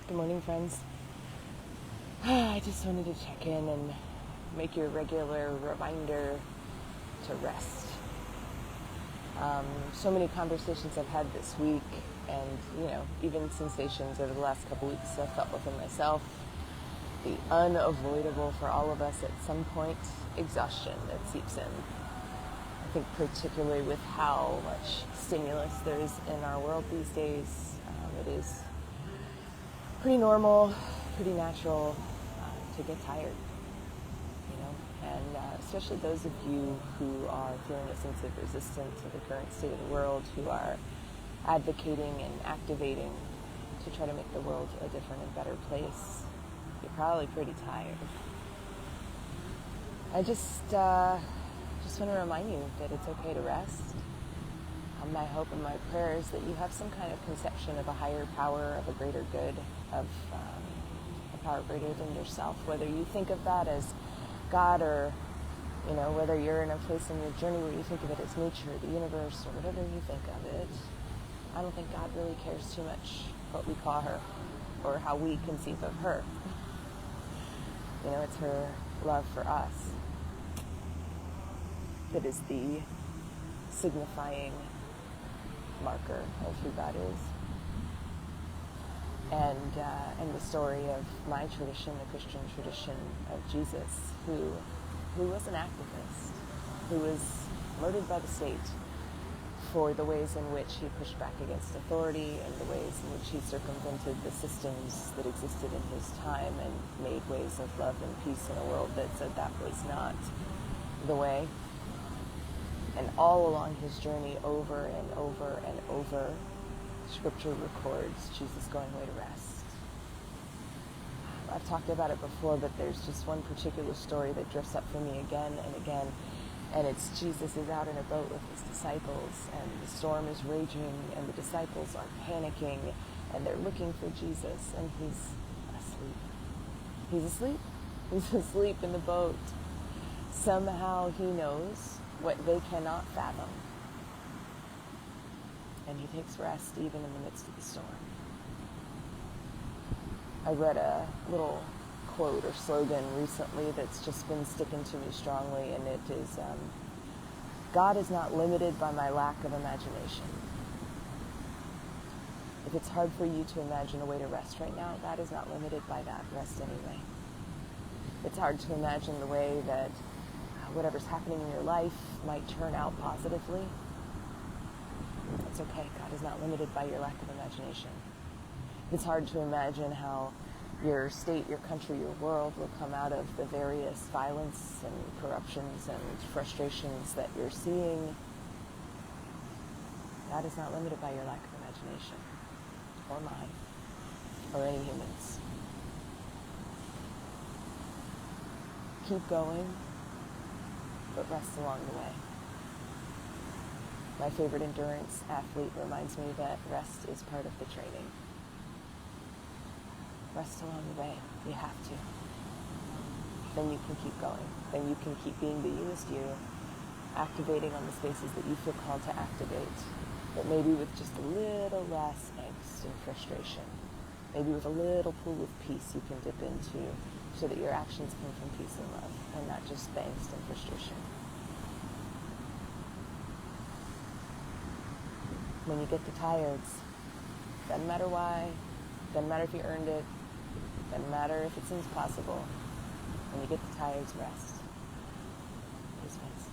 Good morning, friends. I just wanted to check in and make you a regular reminder to rest. So many conversations I've had this week, and even sensations over the last couple weeks I've felt within myself. The unavoidable for all of us at some point, exhaustion that seeps in. I think particularly with how much stimulus there is in our world these days, it is pretty normal, pretty natural to get tired, and especially those of you who are feeling a sense of resistance to the current state of the world, who are advocating and activating to try to make the world a different and better place. You're probably pretty tired. I just want to remind you that it's okay to rest. My hope and my prayer is that you have some kind of conception of a higher power, of a greater good, of a power greater than yourself, whether you think of that as God or, whether you're in a place in your journey where you think of it as nature, the universe, or whatever you think of it. I don't think God really cares too much what we call her or how we conceive of her. It's her love for us that is the signifying marker of who God is. And the story of my tradition, the Christian tradition of Jesus, who was an activist, who was murdered by the state for the ways in which he pushed back against authority and the ways in which he circumvented the systems that existed in his time and made ways of love and peace in a world that said that was not the way. And all along his journey, over and over and over, Scripture records Jesus going away to rest. I've talked about it before, but there's just one particular story that drifts up for me again and again. And it's Jesus is out in a boat with his disciples, and the storm is raging, and the disciples are panicking, and they're looking for Jesus, and he's asleep. He's asleep. He's asleep in the boat. Somehow he knows what they cannot fathom. And he takes rest even in the midst of the storm. I read a little quote or slogan recently that's just been sticking to me strongly, and it is, God is not limited by my lack of imagination. If it's hard for you to imagine a way to rest right now, God is not limited by that. Rest anyway. It's hard to imagine the way that whatever's happening in your life might turn out positively. It's okay. God is not limited by your lack of imagination. It's hard to imagine how your state, your country, your world will come out of the various violence and corruptions and frustrations that you're seeing. God is not limited by your lack of imagination, or mine, or any humans. Keep going, but rest along the way. My favorite endurance athlete reminds me that rest is part of the training. Rest along the way. You have to. Then you can keep going. Then you can keep being the youest you, activating on the spaces that you feel called to activate, but maybe with just a little less angst and frustration. Maybe with a little pool of peace you can dip into so that your actions come from peace and love and not just the angst and frustration. When you get the tireds, doesn't matter why, doesn't matter if you earned it, doesn't matter if it seems possible. When you get the tireds, rest. Peace, friends.